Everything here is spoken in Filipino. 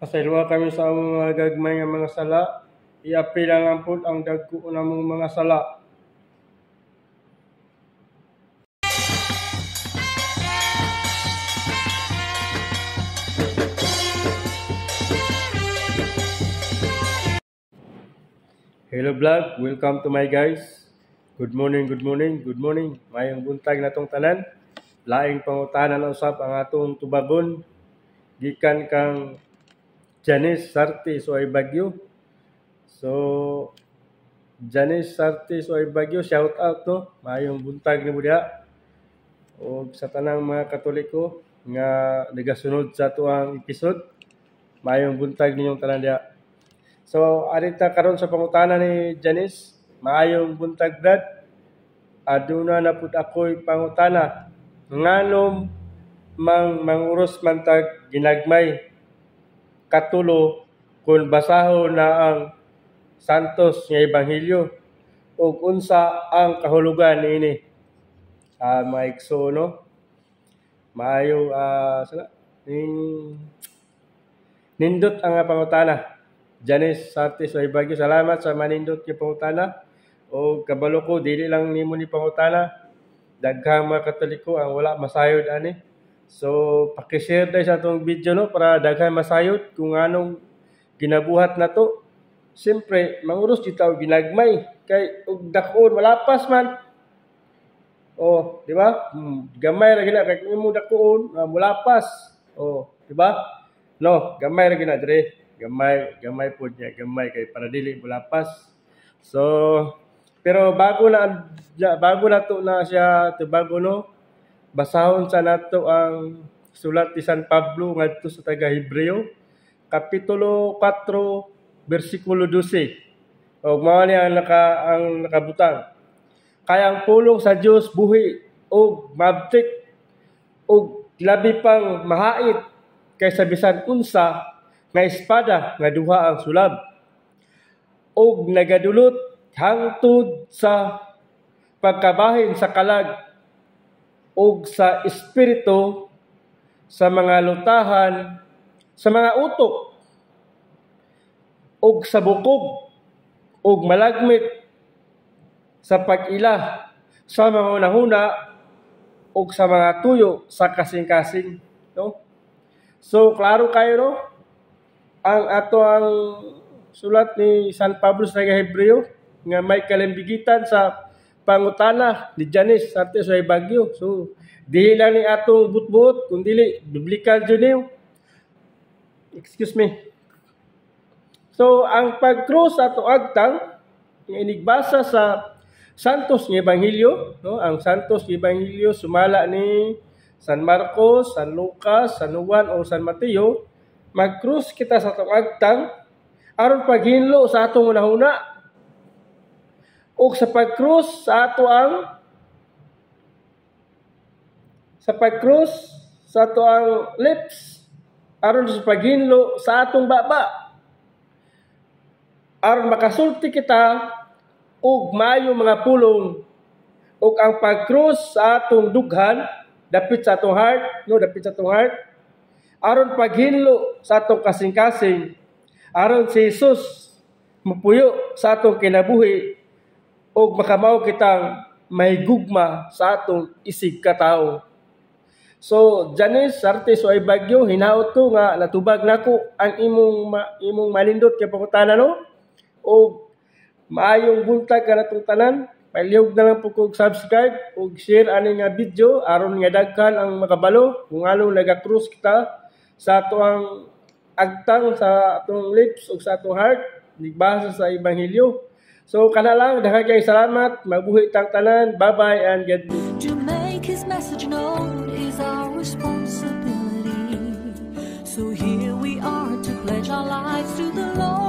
Pasayloa kami sa among mga gagmay nga mga sala. Iapila lang po ang dagko namong mga sala. Hello vlog, welcome to my guys. Good morning, good morning, good morning. Mayong buntag na tong tanan. Laing pangutanan na usab ang atong tubagon. Gikan kang Janice Sarte so ay Bagyo. So Janice Sarte so ay Bagyo, shout out no. Mayong buntag ni mo diha. O sa tanang mga Katoliko nga nagasunod sa tuang episode. Mayong buntag ninyong tanan diha. So, arita karon sa pangutana ni Janice, maayong buntag brad. Aduna na pud ako'y pangutana. Nganom manguros man tag ginagmay katulo kung basahon na ang Santos nga Ebanghelyo ug unsa ang kahulugan niini. Mike so no. Maayo nindot ang pangutana. Janice Sarte so Bagyo, salamat sa manindot nga pangutana. O kabalo ko dili lang nimo ni pangutana. Daghang mga Katoliko ang wala masayod ani. So paki-share dai sa atong video no para daghang masayod kung anong ginabuhat nato. Siyempre manguros kita og ginagmay kay og dakon malapas man. Oh, di ba? Gamay ra gina kay imo dakon mulapas. Oh, di ba? No, gamay ra gina dire. Gamay po niya, gamay kay para dili mulapas. So, pero bago na to na siya bago no. Basahon sa nato ang sulat ni San Pablo ngadto sa taga Hebreo, kapitulo 4, bersikulo 12. O mao ni ang nakabutang. Kaya ang pulong sa Dios buhi o mabtik o labi pang mahait kaysa bisan unsa nga espada nga duha ang sulab og nagadulot hangtod sa pagkabahin sa kalag og sa espiritu, sa mga lutahan, sa mga utok og sa bukog og malagmit, sa pag-ila, sa mga hunahuna og sa mga tuyo sa kasing-kasing, no? So klaro kayo no? Ang sulat ni San Pablo sa Hebreo nga may kalimbigitan sa pangutana ni Janice Sarte so Bagyo. So dihi lang ni atong butbut kundi biblical jud. Excuse me. So ang pag-cross ato agtang nga inigbasa sa Santos nga Ebanghelyo, no? Ang Santos nga Ebanghelyo sumala ni San Marcos, San Lucas, San Juan o San Mateo. Mag-cross kita sa atong agtang aron paghinlo sa atong unahuna o sa pag-cross sa ato ang lips aron sa paghinlo sa atong baba aron makasulti kita og maayo mga pulong og ang pag-cross sa atong dughan dapit sa atong heart aron paghinlo sa atong kasing-kasing, aron si Jesus mupuyo sa atong kinabuhi o makamaw kitang mahigugma sa atong isig katao. So, Janice Sarte so Bagyo, hinaot ko nga natubag nako ang imong manindot kay pangutana no? O maayong buntag ka natong tanan. Palihog na lang po kong subscribe o share ani nga video aron nga daghan ang makabalo kung anong naga-cruise kita sa atong agtang sa atong lips o sa atong heart nigbasa sa Ebanghelyo. So kana lang, daghang kay salamat, mabuhi tang tanan. Bye-bye and God bless. To make his message known is our responsibility. So here we are to pledge our lives to the Lord.